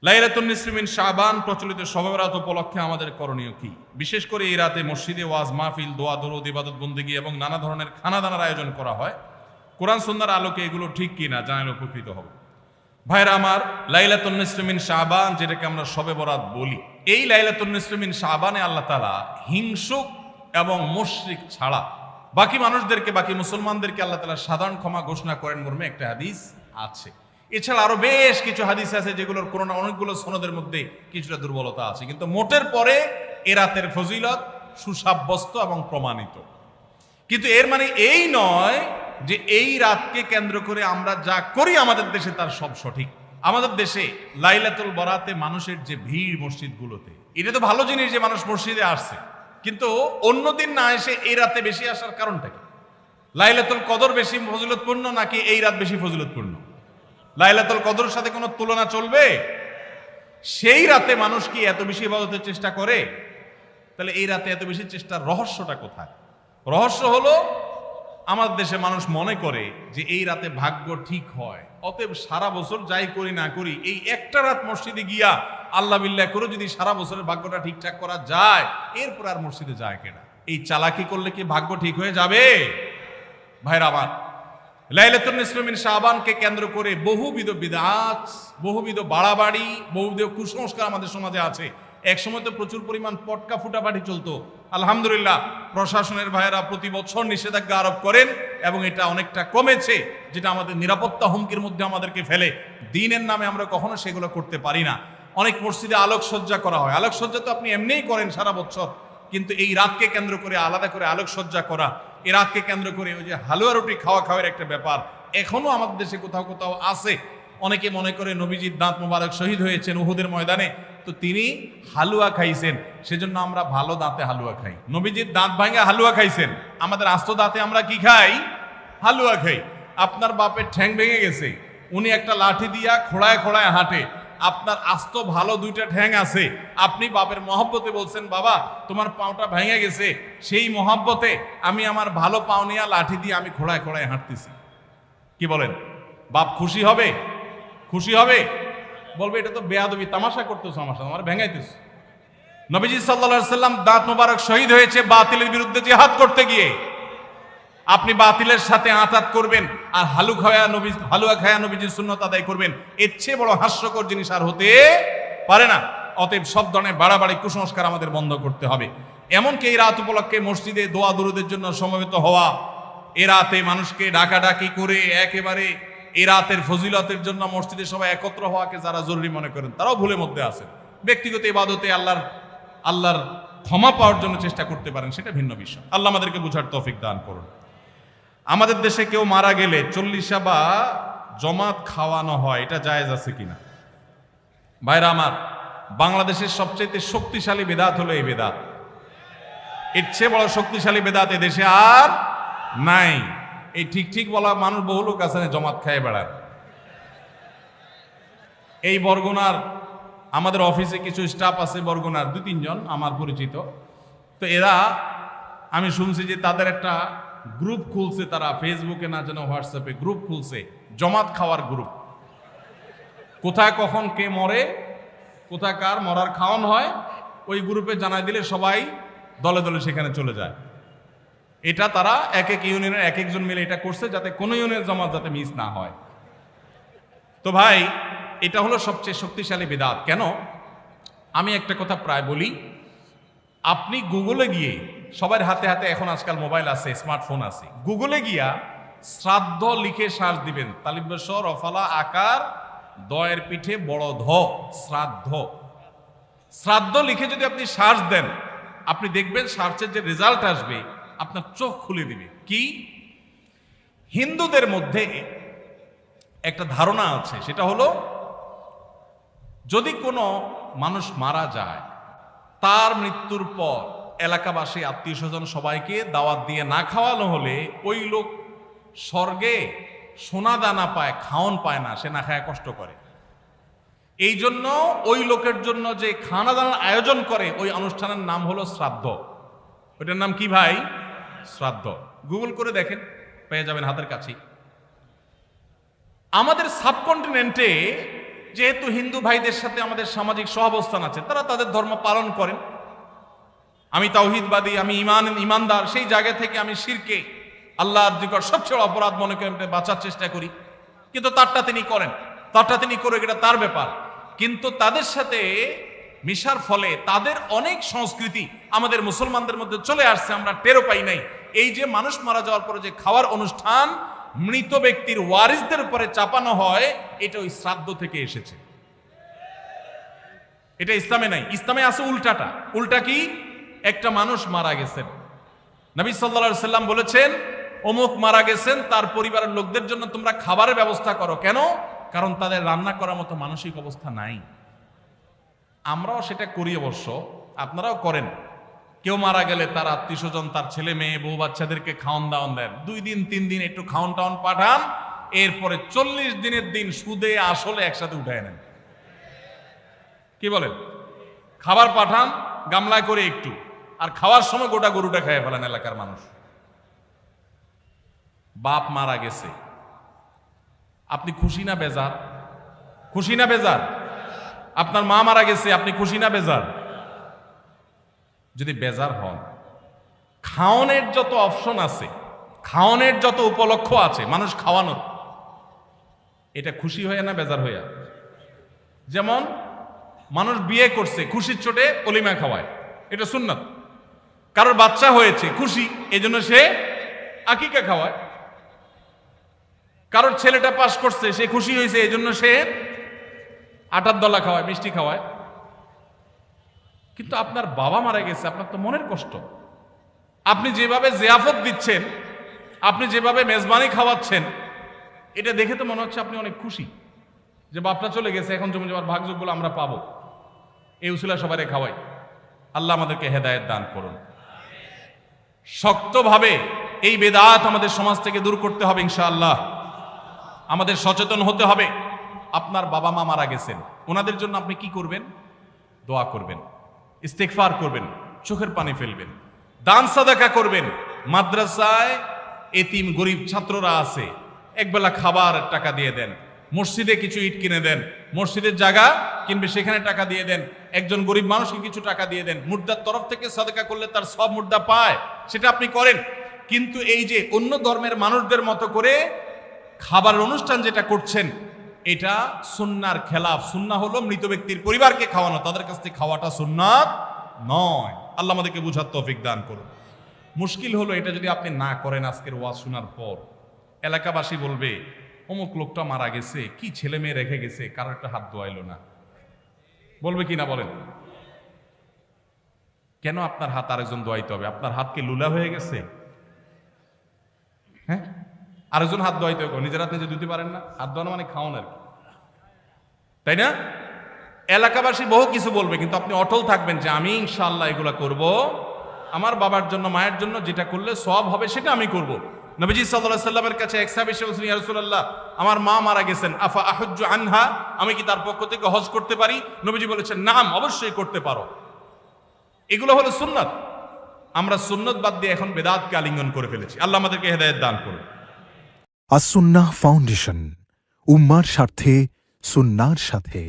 লাইলাতুন নিসফি মিন শাবান প্রচলিত শবে বরাত উপলক্ষে আমাদের করণীয় কি? বিশেষ করে এই রাতে মসজিদে ওয়াজ মাহফিল, দোয়া দরুদ, ইবাদত বন্দেগী এবং নানা ধরনের খানাদানার আয়োজন করা হয়। কোরআন সুন্নাহর আলোকে এগুলো ঠিক কিনা জানালে উপকৃত হব। ভাইরা আমার, লাইলাতুন নিসফি মিন শাবান যেটাকে আমরা শবে বরাত বলি, এই লাইলাতুন নিসফি মিন শাবানে আল্লাহ তাআলা হিংসুক এবং মুশরিক ছাড়া বাকি মানুষদেরকে, বাকি মুসলমানদেরকে আল্লাহ তাআলা সাধারণ ক্ষমা ঘোষণা করেন মর্মে একটা হাদিস আছে। এছাড়া আরো বেশ কিছু হাদিস আছে যেগুলোর কোনো না অনেকগুলো সনদের মধ্যে কিছুটা দুর্বলতা আছে, কিন্তু মোটের পরে এ রাতের ফজিলত সুসাব্যস্ত এবং প্রমাণিত। কিন্তু এর মানে এই নয় যে এই রাতকে কেন্দ্র করে আমরা যা করি আমাদের দেশে তার সব সঠিক। আমাদের দেশে লাইলাতুল বরাতে মানুষের যে ভিড় মসজিদগুলোতে, এটা তো ভালো জিনিস যে মানুষ মসজিদে আসছে, কিন্তু অন্যদিন না এসে এই রাতে বেশি আসার কারণটা কি? লাইলাতুল কদর বেশি ফজিলতপূর্ণ নাকি এই রাত বেশি ফজিলতপূর্ণ? লাইলাতুল কদরের সাথে কোনো তুলনা চলবে? সেই রাতে মানুষ কি এত বেশি ইবাদতের চেষ্টা করে? তাহলে এই রাতে এত বেশি চেষ্টার রহস্যটা কোথায়? রহস্য হলো আমাদের দেশে মানুষ মনে করে যে এই রাতে ভাগ্য ঠিক হয়, অতএব সারা বছর যাই করি না করি এই একটা রাত মসজিদে গিয়া আল্লাহ বিল্লাহ করে যদি সারা বছরের ভাগ্যটা ঠিকঠাক করা যায়, এরপর আর মসজিদে যায় কেনা। এই চালাকি করলে কি ভাগ্য ঠিক হয়ে যাবে? ভাইরা আমার, লাইলাতুন নিসফি মিন শাবানকে কেন্দ্র করে বহুবিধ বিদআত, বহুবিধ বাড়াবাড়ি, বহুবিধ কুসংস্কার আমাদের সমাজে আছে। এক সময় তো প্রচুর পরিমাণ পটকা ফুটাফাটি চলতো। আলহামদুলিল্লাহ, প্রশাসনের ভাইয়েরা প্রতি বছর নিষেধাজ্ঞা আরোপ করেন এবং এটা অনেকটা কমেছে, যেটা আমাদের নিরাপত্তা হুমকির মধ্যে আমাদেরকে ফেলে। দিনের নামে আমরা কখনো সেগুলো করতে পারি না। অনেক মসজিদে আলোকসজ্জা করা হয়। আলোকসজ্জা তো আপনি এমনিই করেন সারা বছর, কিন্তু এই রাতকে কেন্দ্র করে আলাদা করে আলোকসজ্জা করা, এই রাতকে কেন্দ্র করে ওই যে হালুয়া রুটি খাওয়ার একটা ব্যাপার এখনো আমাদের দেশে কোথাও কোথাও আছে। অনেকে মনে করে নবীজির দাঁত মোবারক শহীদ হয়েছেন উহুদের ময়দানে, তো তিনি হালুয়া খাইছেন, সেজন্য আমরা ভালো দাঁতে হালুয়া খাই। নবীজির দাঁত ভাঙে হালুয়া খাইছেন, আমাদের আস্ত দাঁতে আমরা কি খাই? হালুয়া খাই। আপনার বাপের ঠ্যাং ভেঙে গেছে, উনি একটা লাঠি দিয়া খোড়ায় খোড়ায় হাঁটে, আপনার আস্ত ভালো দুইটা ঠ্যাং আছে, আপনি বাপের মহব্বতে বলছেন বাবা তোমার পাওটা ভেঙে গেছে, সেই মহব্বতে আমি আমার ভালো পাও নিয়ে লাঠি দিয়ে আমি খোড়ায় খোড়ায় হাঁটতেছি। কি বলেন? বাপ খুশি হবে? খুশি হবে? বলবে এটা তো বেয়াদবি, তামাশা করতেছ আমার সাথে, আমার ভেঙাইতেছ। নবীজি সাল্লাল্লাহু আলাইহি সাল্লাম দাঁত মোবারক শহীদ হয়েছে বাতিলের বিরুদ্ধে জিহাদ করতে গিয়ে। আপনি বাতিলের সাথে আঁতাত করবেন আর হালুয়া খায়া নবীজির সুন্নাত আদায় করবেন, এর চেয়ে বড় হাস্যকর জিনিস আর হতে পারে না। অতএব সব ধরনের বাড়াবাড়ি কুসংস্কার আমাদের বন্ধ করতে হবে। এমনকি এই রাত উপলক্ষে মসজিদে দোয়া দরুদের জন্য সমবেত হওয়া, এ রাতে মানুষকে ডাকাডাকি করে একেবারে এই রাতের ফজিলতের জন্য মসজিদে সবাই একত্র হওয়াকে যারা জরুরি মনে করেন তারাও ভুলের মধ্যে আছেন। ব্যক্তিগত ইবাদতে আল্লাহর ক্ষমা পাওয়ার জন্য চেষ্টা করতে পারেন, সেটা ভিন্ন বিষয়। আল্লাহ আমাদেরকে বুঝার তৌফিক দান করুন। আমাদের দেশে কেউ মারা গেলে চল্লিশা বা জমাত খাওয়ানো হয়, এটা জায়েজ আছে কিনা? ভাইরা আমার, বাংলাদেশের সবচেয়ে শক্তিশালী বেদাত হলো এই বেদাত। এর চেয়ে বড় শক্তিশালী বেদাত এদেশে আর নাই। এই ঠিক ঠিক বলা মানুষ বহু লোক আছে জমাত খায় বেড়ায়। এই বরগুনার আমাদের অফিসে কিছু স্টাফ আছে, বরগুনার 2-3 জন আমার পরিচিত, তো এরা আমি শুনছি যে তাদের একটা গ্রুপ খুলছে, তারা ফেসবুকে না যেন হোয়াটসঅ্যাপে গ্রুপ খুলছে, জমাত খাওয়ার গ্রুপ। কোথায় কখন কে মরে, কোথায় কার মরার খাওয়ান হয়, ওই গ্রুপে জানাই দিলে সবাই দলে দলে সেখানে চলে যায়। এটা তারা এক এক ইউনিয়নের এক একজন মিলে এটা করছে যাতে কোনো ইউনিয়নের জমাত যাতে মিস না হয়। তো ভাই, এটা হলো সবচেয়ে শক্তিশালী বিদআত। কেন? আমি একটা কথা প্রায় বলি, আপনি গুগলে গিয়ে, সবার হাতে হাতে এখন আজকাল মোবাইল আছে, স্মার্টফোন আছে, গুগলে গিয়া শ্রাদ্ধ লিখে সার্চ দিবেন, তালিব্যস রফালা আকার দয়ের পিঠে বড় ধ, শ্রাদ্ধ। শ্রাদ্ধ লিখে যদি আপনি সার্চ দেন, আপনি দেখবেন সার্চের যে রেজাল্ট আসবে আপনার চোখ খুলে দিবে। কি? হিন্দুদের মধ্যে একটা ধারণা আছে, সেটা হলো যদি কোনো মানুষ মারা যায়, তার মৃত্যুর পর এলাকাবাসী আত্মীয় স্বজন সবাইকে দাওয়াত দিয়ে না খাওয়ানো হলে ওই লোক স্বর্গে সোনা দানা পায়, খাওন পায় না, সে না খায় কষ্ট করে। এই জন্য ওই লোকের জন্য যে খানা দানার আয়োজন করে ওই অনুষ্ঠানের নাম হলো শ্রাদ্ধ। ওইটার নাম কি ভাই? শ্রাদ্ধ। গুগল করে দেখেন, পেয়ে যাবেন হাতের কাছে। আমাদের সাবকন্টিনেন্টে যেহেতু হিন্দু ভাইদের সাথে আমাদের সামাজিক সহাবস্থান আছে, তারা তাদের ধর্ম পালন করেন, আমি তাওহীদবাদী, আমি ইমানদার, সেই জায়গা থেকে আমি শিরকে আল্লাহর নিকট সবচেয়ে অপরাধ মনে করে বাঁচার চেষ্টা করি, কিন্তু তারটা তিনি করেন, তারটা তিনি করে, এটা তার ব্যাপার। কিন্তু তাদের সাথে মিশার ফলে তাদের অনেক সংস্কৃতি আমাদের মুসলমানদের মধ্যে চলে আসছে, আমরা টেরও পাই নাই। এই যে মানুষ মারা যাওয়ার পরে যে খাওয়ার অনুষ্ঠান মৃত ব্যক্তির ওয়ারিসদের উপরে চাপানো হয়, এটা ওই শ্রাদ্ধ থেকে এসেছে, এটা ইসলামে নাই। ইসলামে আছে উল্টাটা। উল্টা কি? একটা মানুষ মারা গেছেন, নবী সাল্লাল্লাহু আলাইহি সাল্লাম বলেছেন অমুক মারা গেছেন, তার পরিবারের লোকদের জন্য তোমরা খাবারের ব্যবস্থা করো। কেন? কারণ তাদের রান্না করার মতো মানসিক অবস্থা নাই। আমরাও সেটা করি, অবশ্য আপনারাও করেন। কেউ মারা গেলে তার আত্মীয় স্বজন, তার ছেলে মেয়ে, বউ বাচ্চাদেরকে খাওয়ান দাওয়ান দেন, 2 দিন 3 দিন একটু খাওয়ান টাওয়ান পাঠান, এরপরে 40 দিনের দিন সুদে আসলে একসাথে উঠায় নেন। কি বলেন? খাবার পাঠান গামলায় করে একটু, আর খাওয়ার সময় গোটা গরুটা খেয়ে ফেলেন এলাকার মানুষ। বাপ মারা গেছে, আপনি খুশি না বেজার? খুশি না বেজার? আপনার মা মারা গেছে, আপনি খুশি না বেজার? যদি বেজার হন, খাওয়ানোর যত অপশন আছে, খাওয়ানোর যত উপলক্ষ আছে মানুষ খাওয়ানোর, এটা খুশি হয়ে না বেজার হইয়া? যেমন মানুষ বিয়ে করছে, খুশির চোটে অলিমা খাওয়ায়, এটা সুন্নাত। কারোর বাচ্চা হয়েছে, খুশি, এজন্য সে আকিকা খাওয়ায়। কারোর ছেলেটা পাস করছে, সে খুশি হয়েছে, এজন্য সে আটার দলা খাওয়ায়, মিষ্টি খাওয়ায়। কিন্তু আপনার বাবা মারা গেছে, আপনার তো মনের কষ্ট। আপনি যেভাবে জিয়াফত দিচ্ছেন, আপনি যেভাবে মেজবানি খাওয়াচ্ছেন, এটা দেখে তো মনে হচ্ছে আপনি অনেক খুশি যে বাপটা চলে গেছে, এখন জমি জমার ভাগযোগগুলো আমরা পাবো। এই উসিলা সবারে খাওয়াই। আল্লাহ আমাদেরকে হেদায়েত দান করুন। শক্তভাবে এই বেদাত আমাদের সমাজ থেকে দূর করতে হবে ইনশাআল্লাহ। আমাদের সচেতন হতে হবে। আপনার বাবা মা মারা গেছেন, ওনাদের জন্য আপনি কি করবেন? দোয়া করবেন, ইস্তেগফার করবেন, চোখের পানি ফেলবেন, দান সাদাকা করবেন। মাদ্রাসায় এতিম গরিব ছাত্ররা আছে, একবেলা খাবার টাকা দিয়ে দেন। মসজিদে কিছু ইট কিনে দেন, মসজিদের জায়গা কিনবে, সেখানে টাকা দিয়ে দেন। একজন গরিব মানুষকে কিছু টাকা দিয়ে দেন। মুর্দার তরফ থেকে সাদাকা করলে তার সব মুর্দা পায়, সেটা আপনি করেন। কিন্তু এই যে অন্য ধর্মের মানুষদের মতো করে খাবার অনুষ্ঠান যেটা করছেন, এটা সুন্নাহর খেলাফ। সুন্নাহ হলো মৃত ব্যক্তির পরিবারকে খাওয়ানো, তাদের কাছ থেকে খাওয়াটা সুন্নাত নয়। আল্লাহ আমাদেরকে বুঝার তৌফিক দান করুন। মুশকিল হলো এটা যদি আপনি না করেন, আজকের ওয়াজ শোনার পর এলাকাবাসী বলবে অমুক লোকটা মারা গেছে, কি ছেলে মেয়ে রেখে গেছে, কারো একটা হাত ধোয়াইলো না। বলবে কি না বলেন? কেন আপনার হাত আরেকজন ধোয়াইতে হবে? আপনার হাত কি লুলা হয়ে গেছে? হ্যাঁ, আরেকজন হাত ধোয়াইতে হবে, নিজের হাত নিজে ধুতে পারেন না? হাত ধোয়ানো মানে খাওয়ানো আর কি, তাই না? এলাকাবাসী বহু কিছু বলবে, কিন্তু আপনি অটল থাকবেন যে আমি ইনশাআল্লাহ এগুলা করব, আমার বাবার জন্য, মায়ের জন্য যেটা করলে সওয়াব হবে সেটা আমি করব। নবীজি সাল্লাল্লাহু আলাইহি সাল্লামের কাছে এক সাহাবী এসে বললেন, ইয়া রাসূলুল্লাহ, আমার মা মারা গেছেন, আফা আহুজ্জু আনহা, আমি কি তার পক্ষ থেকে হজ করতে পারি? নবীজি বলেছেন, নাম, অবশ্যই করতে পারো। এগুলো হলো সুন্নাত। আমরা সুন্নাত বাদ দিয়ে এখন বেদাতকে আলিঙ্গন করে ফেলেছি। আল্লাহ আমাদেরকে হেদায়েত দান করুন। আস-সুন্নাহ ফাউন্ডেশন, উম্মার স্বার্থে সুন্নাহর সাথে।